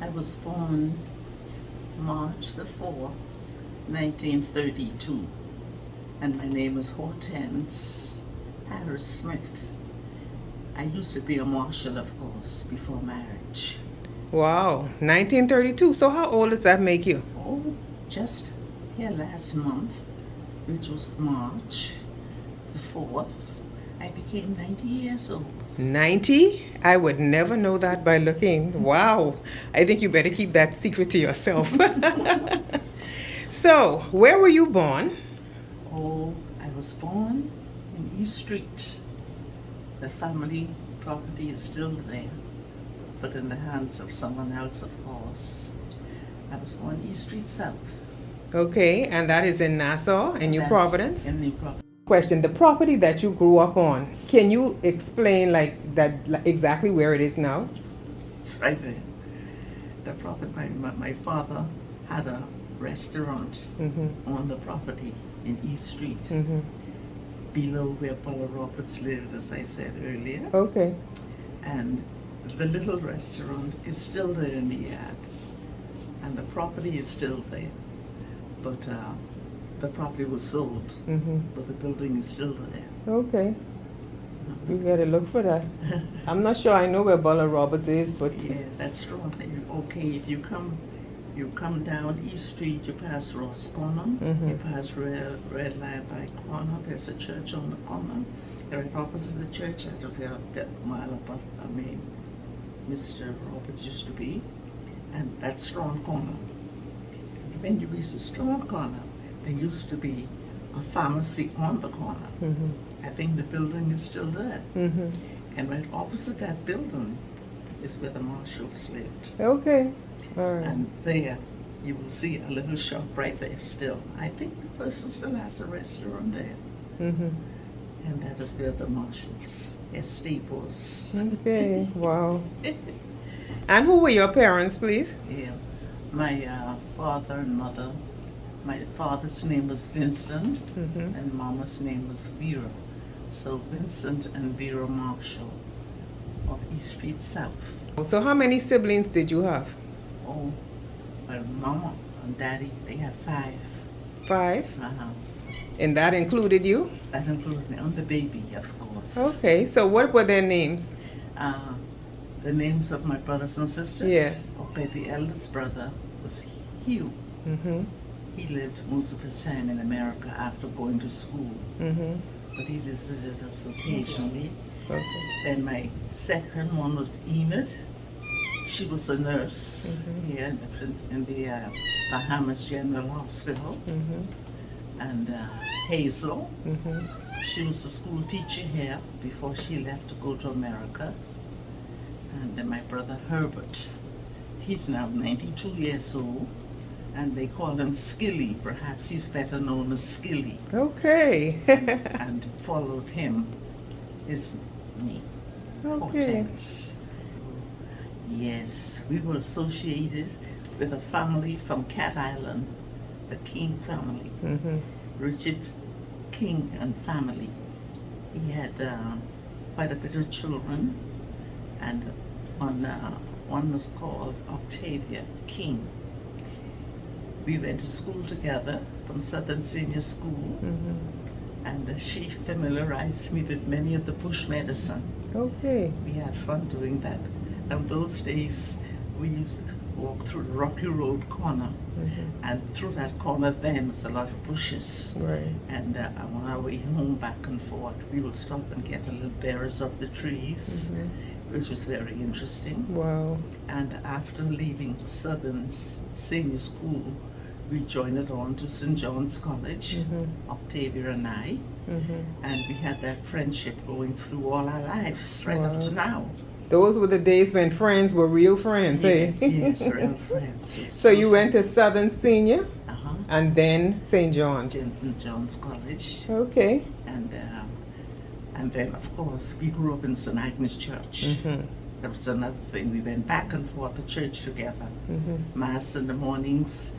I was born March the 4th, 1932, and my name is Hortense Harris Smith. I used to be a marshal, of course, before marriage. Wow, 1932. So how old does that make you? Oh, just here last month, which was March the 4th, I became 90 years old. 90? I would never know that by looking. Wow. I think you better keep that secret to yourself. So, where were you born? Oh, I was born in East Street. The family property is still there, but in the hands of someone else, of course. I was born East Street South. Okay, and that is in Nassau, in New That's Providence. In New Providence. Question: the property that you grew up on, can you explain exactly where it is now? It's right there. The property. My father had a restaurant on the property in East Street, below where Paula Roberts lived, as I said earlier. Okay. And the little restaurant is still there in the yard, and the property is still there. But the property was sold, but the building is still there. Okay. You gotta look for that. I'm not sure I know where Bella Roberts is, but Yeah, that's wrong. Okay, if you come down East Street, you pass Ross Corner, you pass Red Line by corner. There's a church on the corner. Right opposite the church, I don't know that mile up. Mr. Roberts used to be, and that's Strong Corner. When you reach the Strong Corner, there used to be a pharmacy on the corner. I think the building is still there. And right opposite that building is where the marshals lived. okay. All right. And there you will see a little shop right there still. I think the person still has a restaurant there. And that is where the marshals' estate was. Okay. Wow. And who were your parents, please? Yeah. My father and mother. My father's name was Vincent, and Mama's name was Vera. So Vincent and Vera Marshall of East Street South. So how many siblings did you have? Oh, my Mama and Daddy, they had 5. 5? Uh-huh. And that included you? That included me. I'm the baby, of course. Okay. So what were their names? The names of my brothers and sisters? Yes. Okay, the eldest brother was Hugh. He lived most of his time in America after going to school. But he visited us occasionally. Okay. Then my second one was Enid. She was a nurse here in the Bahamas General Hospital. And Hazel, she was a school teacher here before she left to go to America. And then my brother Herbert, he's now 92 years old, and they call him Skilly. Perhaps he's better known as Skilly. Okay. And followed him is me, Okay. Hortense. Yes, we were associated with a family from Cat Island, the King family, Richard King and family. He had quite a bit of children, and one was called Octavia King. We went to school together from Southern Senior School, and she familiarized me with many of the bush medicine. Okay. We had fun doing that. And those days, we used to walk through the Rocky Road corner, and through that corner then was a lot of bushes. Right. And on our way home back and forth, we would stop and get a little berries off the trees, which was very interesting. Wow. And after leaving Southern Senior School, we joined it on to St. John's College, Octavia and I, and we had that friendship going through all our lives, right up to now. Those were the days when friends were real friends, eh? Yes, real friends. So you went to Southern Senior Uh-huh. and then St. John's. St. John's College. Okay. And then, of course, we grew up in St. Agnes Church. That was another thing. We went back and forth to church together. Mass in the mornings,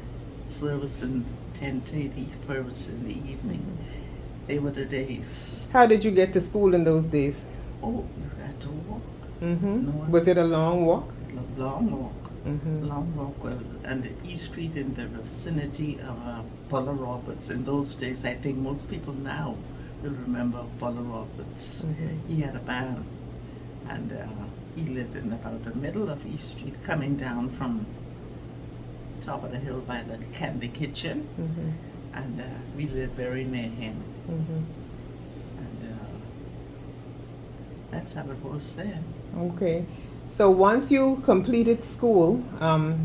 service in 10:30, service in the evening. They were the days. How did you get to school in those days? Oh, you had to walk. Was it a long walk? A long walk. Long Rockwell, and East Street in the vicinity of Buller Roberts. In those days, I think most people now will remember Buller Roberts. He had a band, and he lived in about the middle of East Street, coming down from top of the hill by the Candy Kitchen, and we lived very near him. And that's how it was then. Okay. So once you completed school,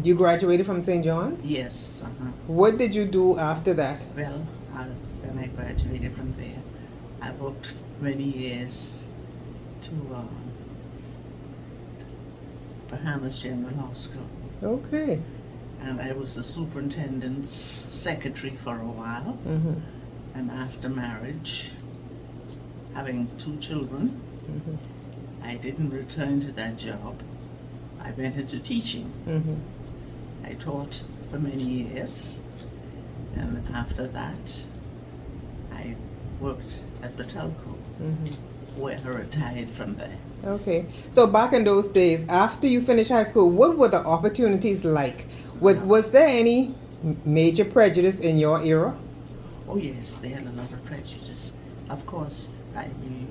you graduated from St. John's? Yes. What did you do after that? Well, when I graduated from there, I worked many years to Bahamas General Hospital. Okay. And I was the superintendent's secretary for a while. And after marriage, having 2 children, I didn't return to that job. I went into teaching. I taught for many years, and after that, I worked at the telco, where I retired from there. Okay. So back in those days, after you finished high school, what were the opportunities like? Was there any major prejudice in your era? Oh yes, they had a lot of prejudice. Of course,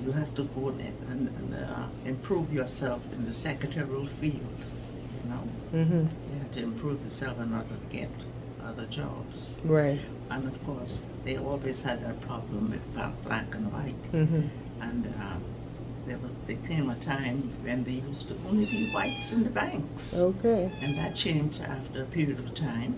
you have to go there and improve yourself in the secretarial field, you know. You have to improve yourself in order to get other jobs. Right. And of course, they always had that problem with black and white. And there came a time when there used to only be whites in the banks. Okay. And that changed after a period of time.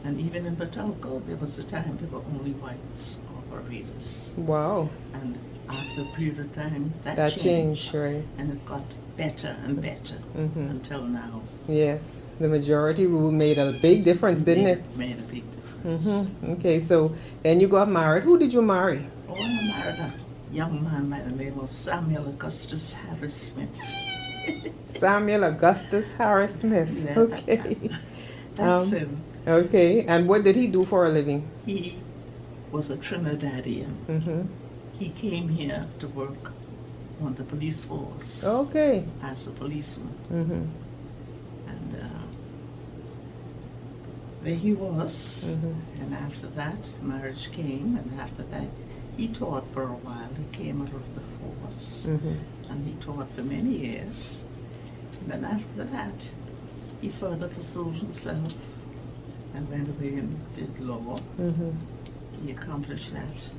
And even in Batalco, there was a time there were only whites operators. Wow. And after a period of time, That changed, right? And it got better and better until now. Yes. The majority rule made a big difference, didn't it? Made a big difference. Okay, so then you got married. Who did you marry? Oh, I married a young man by the name of Samuel Augustus Harris Smith. Samuel Augustus Harris Smith. Yeah, Okay. That's him. Okay, and what did he do for a living? He was a Trinidadian. He came here to work on the police force Okay. as a policeman. And there he was. And after that, marriage came, and after that, he taught for a while. He came out of the force, and he taught for many years. And then after that, he further pursued himself and went away and did law. He accomplished that,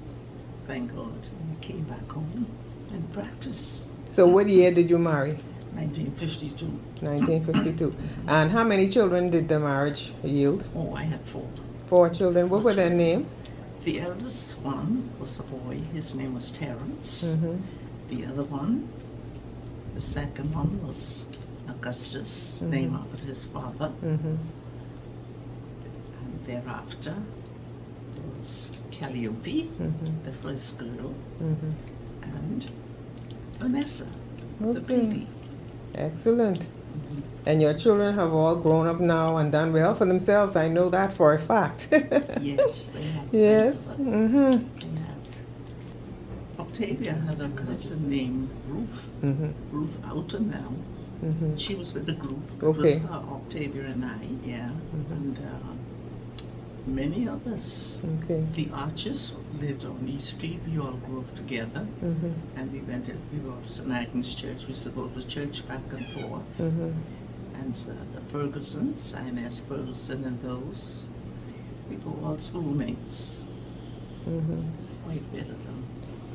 thank God. And he came back home and practiced. So what year did you marry? 1952. 1952. And how many children did the marriage yield? Oh, I had 4. 4 children. What were their names? The eldest one was a boy. His name was Terence. The other one, the second one, was Augustus, named after his father. And thereafter, there was Calliope, the first girl, and Vanessa, the baby. Excellent. And your children have all grown up now and done well for themselves. I know that for a fact. Yes, they have. Yes. They have. Octavia had a cousin named Ruth. Ruth Oughton now. She was with the group. Okay. It was Octavia and I, yeah. And many others. Okay. The Archers lived on East Street. We all grew up together. And we were at St. Agnes Church. We used to go to church back and forth. And the Fergusons, Inez Ferguson and those, we were all schoolmates. Quite a bit of them.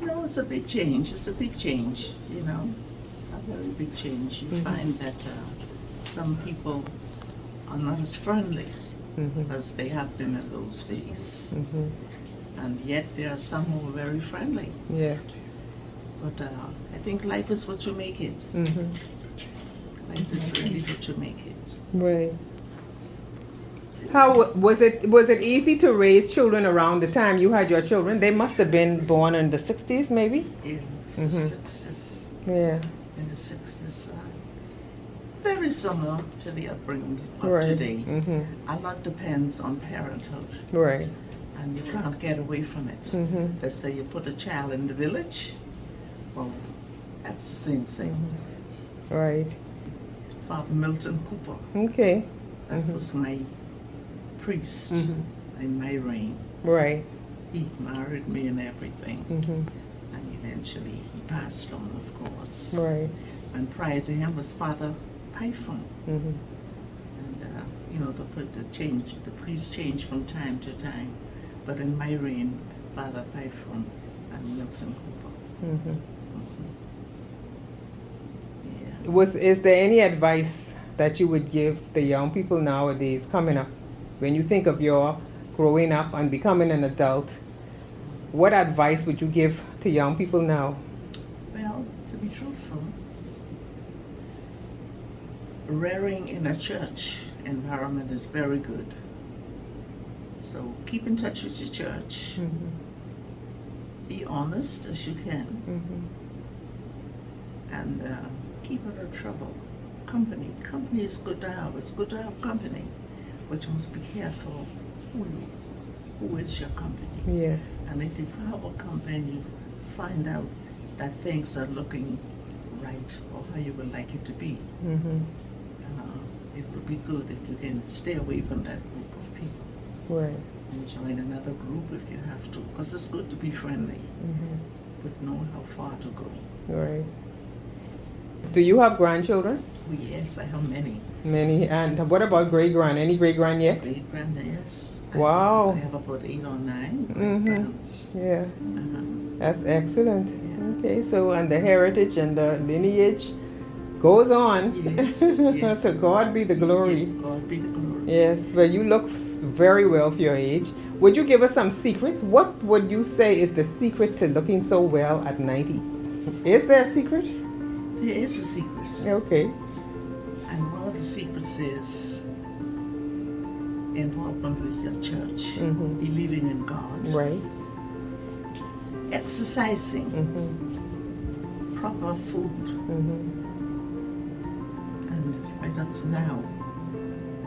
No, it's a big change. It's a big change, you know. A very big change. You find that some people are not as friendly as they have been in those days. And yet there are some who are very friendly. Yeah. But I think life is what you make it. Life is really what you make it. Right. How was it? Was it easy to raise children around the time you had your children? They must have been born in the 60s, maybe? In the 60s. Yeah. In the 60s. Very similar to the upbringing of Right. today. A lot depends on parenthood. Right. And you can't get away from it. Let's say you put a child in the village, well, that's the same thing. Right. Father Milton Cooper. Okay. That was my priest in my reign. Right. He married me and everything. And eventually he passed on, of course. Right. And prior to him was Father Python. And, the priests changed from time to time. But in my reign, Father Python and Milton Cooper. Yeah. Is there any advice that you would give the young people nowadays coming up? When you think of your growing up and becoming an adult, what advice would you give to young people now? Well, to be truthful, rearing in a church environment is very good. So keep in touch with your church. Be honest as you can. And keep out of trouble. Company is good to have. It's good to have company, but you must be careful who is your company. Yes. And if you have a company, you find out that things are looking right or how you would like it to be. It would be good if you can stay away from that group of people. Right. And join another group if you have to, because it's good to be friendly, but know how far to go. Right. Do you have grandchildren? Oh, yes, I have many. Many. And what about great-grand? Any great-grand yet? Great-grand, yes. Wow. I have about 8 or 9 great-grands. Yeah. That's excellent. Yeah. Okay, so and the heritage and the lineage goes on. Yes, yes. To God be the glory. Yeah, God be the glory. Yes, well, you look very well for your age. Would you give us some secrets? What would you say is the secret to looking so well at 90? Is there a secret? There is a secret. Okay. And one of the secrets is involvement with your church, believing in God, Right. exercising, proper food. And right up to now,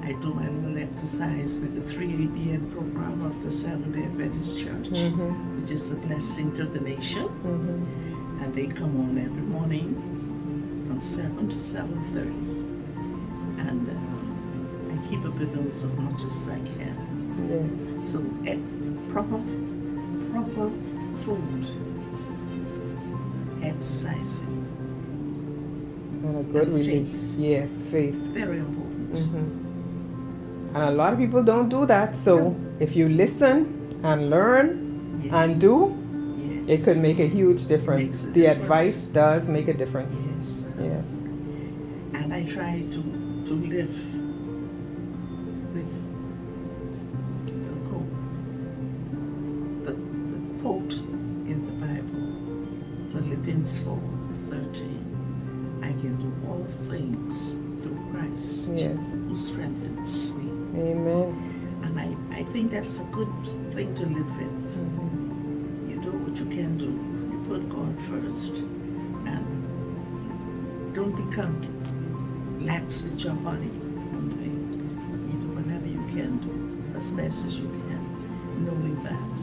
I do my little exercise with the 3 ABN program of the Seventh-day Adventist Church, which is a blessing to the nation. And they come on every morning from 7 to 7:30. And I keep up with those as much as I can. Yes. So proper food, exercising. And a good And religion. faith. Yes, faith. Very important. And a lot of people don't do that. So if you listen and learn and do, it could make a huge difference. The advice does make a difference. Yes. Yes. And I try to live with the quote in the Bible, Philippians 4:30. I can do all things through Christ, Yes. who strengthens me. Amen. And I think that's a good thing to live with. You do what you can do. You put God first. And don't become lax with your body. You do whatever you can do, as best as you can, knowing that